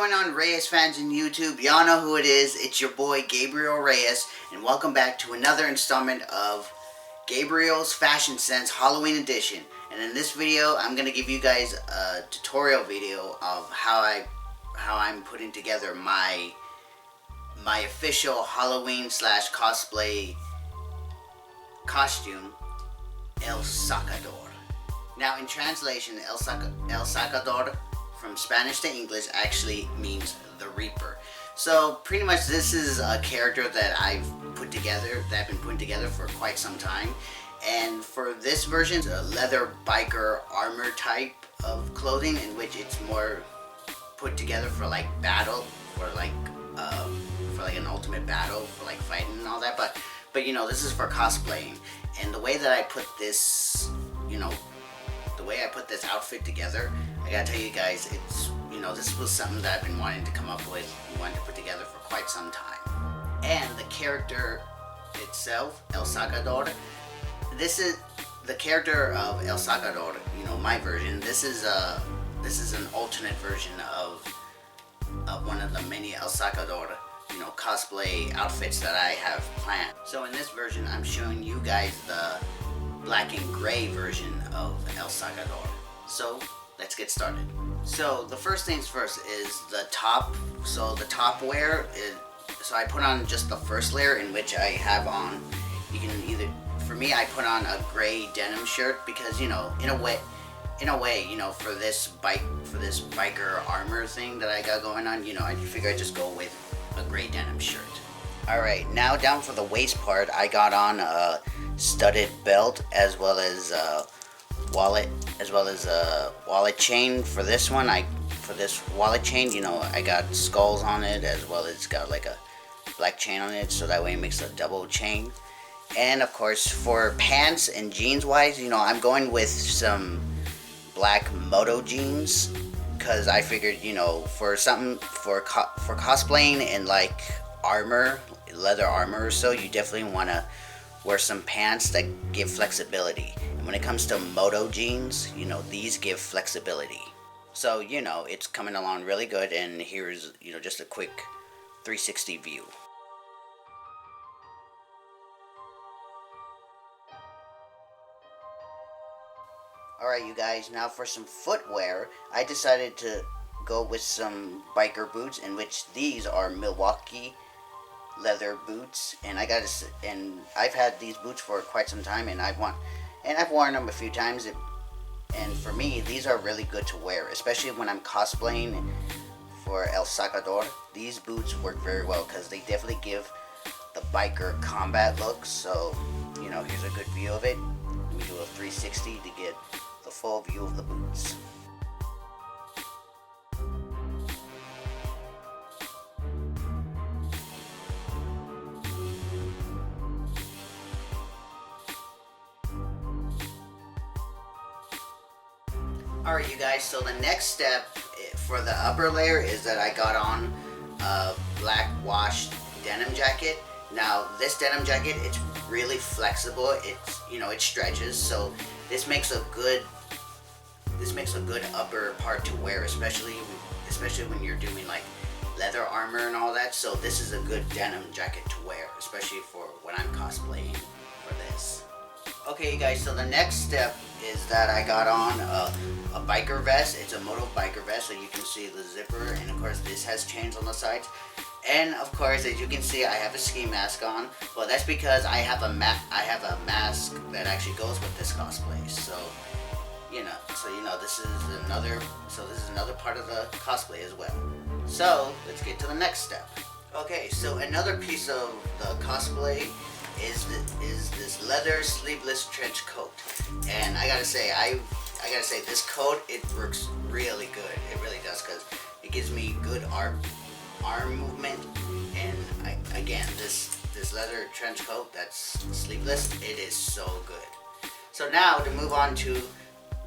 going on, Reyes fans in YouTube? Y'all know who it is. It's your boy Gabriel Reyes, and welcome back to another installment of Gabriel's Fashion Sense Halloween Edition. And in this video, I'm gonna give you guys a tutorial video of how I'm putting together my official Halloween / cosplay costume, El Segador. Now, in translation, El Segador from Spanish to English actually means the Reaper. So pretty much this is a character that I've been putting together for quite some time. And for this version, it's a leather biker armor type of clothing, in which it's more put together for like battle, for like an ultimate battle, for like fighting and all that. But you know, this is for cosplaying. And the way that I put this, the way I put this outfit together, I gotta tell you guys, it's, this was something that I've been wanting to come up with, wanting to put together for quite some time. And the character itself, El Segador, this is the character of El Segador, my version. This is an alternate version of one of the many El Segador, cosplay outfits that I have planned. So in this version, I'm showing you guys the black and gray version of El Segador. So let's get started. So the first things first is the top. So the top wear is, so I put on just the first layer, in which I have on, you can either, for me, I put on a gray denim shirt because, in a way, for this biker armor thing that I got going on, I figure I'd just go with a gray denim shirt. Alright, now down for the waist part, I got on a studded belt as well as a wallet chain. For this one, for this wallet chain, I got skulls on it, as well as it's got like a black chain on it, so that way it makes a double chain. And of course, for pants and jeans wise, I'm going with some black moto jeans, because I figured, for cosplaying and like armor, leather armor or so, you definitely want to wear some pants that give flexibility. And when it comes to moto jeans, these give flexibility. So, it's coming along really good, and here's, just a quick 360 view. Alright, you guys, now for some footwear, I decided to go with some biker boots, in which these are Milwaukee leather boots, and I've had these boots for quite some time, and I've worn them a few times, and for me, these are really good to wear, especially when I'm cosplaying for El Segador. These boots work very well because they definitely give the biker combat look. So, here's a good view of it. We do a 360 to get the full view of the boots. Alright, you guys, so the next step for the upper layer is that I got on a black washed denim jacket. Now, this denim jacket, it's really flexible. It stretches, so this makes a good upper part to wear, especially when you're doing like leather armor and all that. So this is a good denim jacket to wear, especially for when I'm cosplaying for this. Okay, you guys, so the next step is that I got on a biker vest. It's a moto biker vest, so you can see the zipper, and of course this has chains on the sides. And of course, as you can see, I have a ski mask on. Well, that's because I have a mask that actually goes with this cosplay. So, this is another part of the cosplay as well. So let's get to the next step. Okay, so another piece of the cosplay is this leather sleeveless trench coat, and I gotta say this coat, it works really good. It really does, because it gives me good arm movement. And again, this leather trench coat that's sleeveless, it is so good. So now to move on to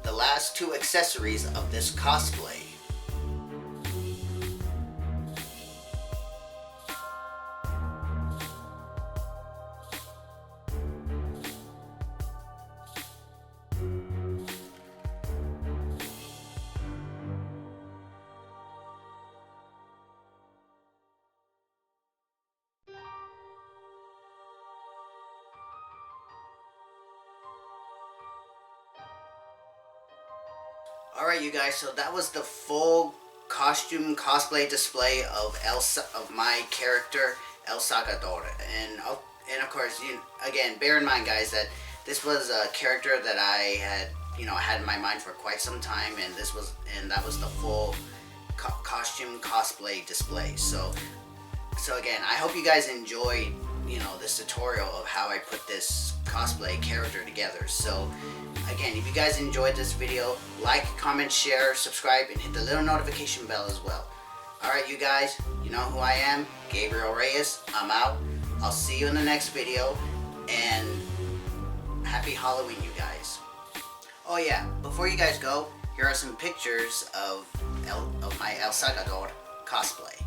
the last two accessories of this cosplay. Alright you guys, so that was the full costume cosplay display of my character El Segador, and of course, again, bear in mind guys that this was a character that I had in my mind for quite some time, and that was the full costume cosplay display. So again, I hope you guys enjoyed this tutorial of how I put this cosplay character together. So again, if you guys enjoyed this video, like, comment, share, subscribe, and hit the little notification bell as well. Alright you guys, you know who I am, Gabriel Reyes. I'm out. I'll see you in the next video, and happy Halloween you guys. Oh yeah, before you guys go, here are some pictures of my El Segador cosplay.